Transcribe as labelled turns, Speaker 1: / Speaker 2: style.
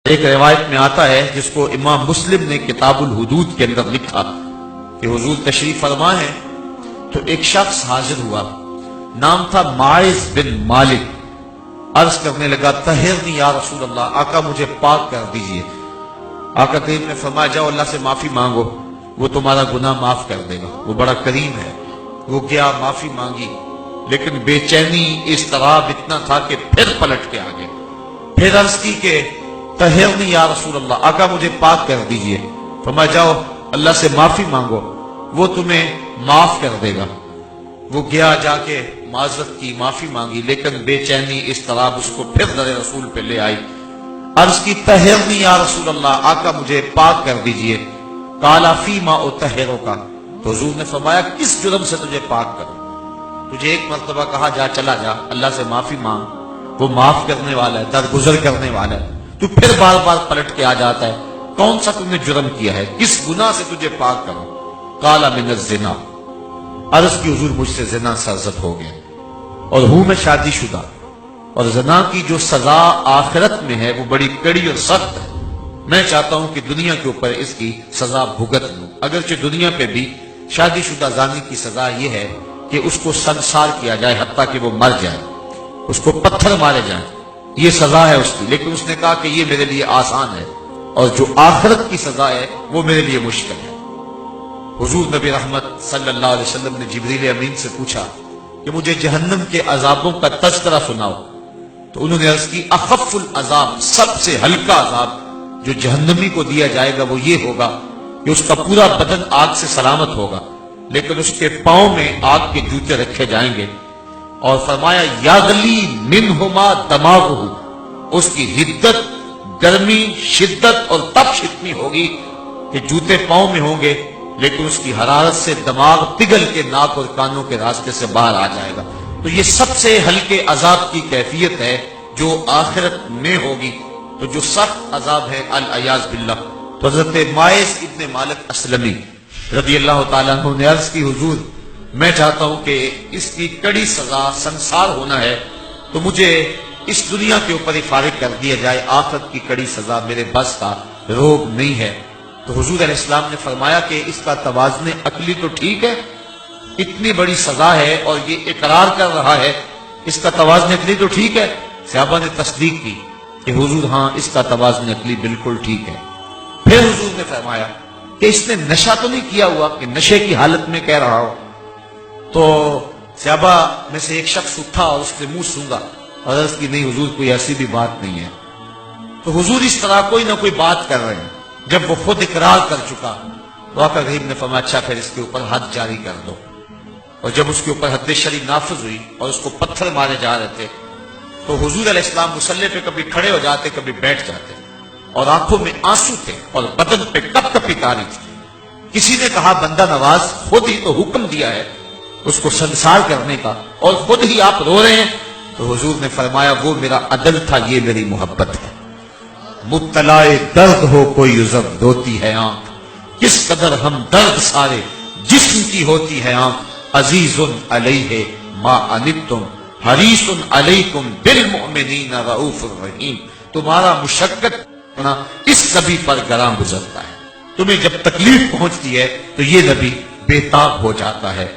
Speaker 1: ایک روایت میں آتا ہے جس کو امام مسلم نے کتاب الحدود کے اندر لکھا کہ حضور تشریف فرما ہے تو ایک شخص حاضر ہوا، نام تھا ماعز بن مالک۔ عرض کرنے لگا طہرنی یا رسول اللہ، آقا مجھے پاک کر دیجئے۔ آقا کریم نے فرمایا جاؤ اللہ سے معافی مانگو، وہ تمہارا گناہ معاف کر دے گا، وہ بڑا کریم ہے۔ وہ گیا، معافی مانگی، لیکن بے چینی اضطراب اتنا تھا کہ پھر پلٹ کے آگے، پھر عرض کی کہ طہرنی یا رسول اللہ، آقا مجھے پاک کر دیجئے۔ فرمایا جاؤ اللہ سے معافی مانگو، وہ تمہیں معاف کر دے گا۔ وہ گیا، جا کے معذرت کی، معافی مانگی، لیکن بے چینی اضطراب اس کو پھر در رسول پہ لے آئی۔ عرض کی طہرنی یا رسول اللہ، آقا مجھے پاک کر دیجئے۔ قال فیما اطہرک، تو حضور نے فرمایا کس جرم سے تجھے پاک کروں؟ تجھے ایک مرتبہ کہا جا، چلا جا اللہ سے معافی مانگ، وہ معاف کرنے والا ہے، درگزر کرنے والا ہے، تو پھر بار بار پلٹ کے آ جاتا ہے۔ کون سا تم نے جرم کیا ہے؟ کس گناہ سے تجھے پاک کروں؟ قال من الزنا، عرض کی حضور مجھ سے زنا سرزد ہو گیا اور ہوں میں شادی شدہ، اور زنا کی جو سزا آخرت میں ہے وہ بڑی کڑی اور سخت ہے، میں چاہتا ہوں کہ دنیا کے اوپر اس کی سزا بھگت لوں۔ اگرچہ دنیا پہ بھی شادی شدہ زانی کی سزا یہ ہے کہ اس کو سنسار کیا جائے حتیٰ کہ وہ مر جائے، اس کو پتھر مارے جائیں، یہ سزا ہے اس کی، لیکن اس نے کہا کہ یہ میرے لیے آسان ہے، اور جو آخرت کی سزا ہے وہ میرے لیے مشکل ہے۔ حضور نبی رحمت صلی اللہ علیہ وسلم نے جبریل امین سے پوچھا کہ مجھے جہنم کے عذابوں کا تذکرہ سناؤ، تو انہوں نے عرض کی اخف العذاب، سب سے ہلکا عذاب جو جہنمی کو دیا جائے گا وہ یہ ہوگا کہ اس کا پورا بدن آگ سے سلامت ہوگا، لیکن اس کے پاؤں میں آگ کے جوتے رکھے جائیں گے، اور فرمایا یغلی منہما دماغہ، اس کی حدت، گرمی، شدت اور تپش اتنی ہوگی کہ جوتے پاؤں میں ہوں گے، لیکن اس کی حرارت سے دماغ پگھل کے ناک اور کانوں کے راستے سے باہر آ جائے گا۔ تو یہ سب سے ہلکے عذاب کی کیفیت ہے جو آخرت میں ہوگی۔ تو جو سخت عذاب ہے العیاذ باللہ، تو حضرت ماعز ابن مالک اسلمی رضی اللہ تعالیٰ عنہ نے عرض کی حضور میں چاہتا ہوں کہ اس کی کڑی سزا سنسار ہونا ہے، تو مجھے اس دنیا کے اوپر ہی فارغ کر دیا جائے، آخرت کی کڑی سزا میرے بس کا روگ نہیں ہے۔ تو حضور علیہ السلام نے فرمایا کہ اس کا توازن عقلی تو ٹھیک ہے، اتنی بڑی سزا ہے اور یہ اقرار کر رہا ہے، اس کا توازن عقلی تو ٹھیک ہے؟ صحابہ نے تصدیق کی کہ حضور ہاں اس کا توازن عقلی بالکل ٹھیک ہے۔ پھر حضور نے فرمایا کہ اس نے نشہ تو نہیں کیا ہوا کہ نشے کی حالت میں کہہ رہا ہو؟ تو صحابہ میں سے ایک شخص اٹھا اور اس نے منہ سونگا اور عرض کی نہیں حضور کوئی ایسی بھی بات نہیں ہے۔ تو حضور اس طرح کوئی نہ کوئی بات کر رہے ہیں۔ جب وہ خود اقرار کر چکا تو آقا کریم نے فرمایا اچھا پھر اس کے اوپر حد جاری کر دو، اور جب اس کے اوپر حد شرعی نافذ ہوئی اور اس کو پتھر مارے جا رہے تھے تو حضور علیہ السلام مصلی پہ کبھی کھڑے ہو جاتے کبھی بیٹھ جاتے، اور آنکھوں میں آنسو تھے اور بدن پہ کپ کپی تاری تھی۔ کسی نے کہا بندہ نواز خود ہی تو حکم دیا ہے اس کو سنسار کرنے کا اور خود ہی آپ رو رہے ہیں؟ تو حضور نے فرمایا وہ میرا عدل تھا، یہ میری محبت ہے۔ مبتلا درد ہو کوئی عذر روتی ہے آنکھ، کس قدر ہم درد سارے جسم کی ہوتی ہے آنکھ۔ عزیز علیہ ما عنتم حریص علیکم بالمؤمنین رؤوف الرحیم، تمہارا مشقت کرنا اس نبی پر گراں گزرتا ہے، تمہیں جب تکلیف پہنچتی ہے تو یہ نبی بے تاب ہو جاتا ہے۔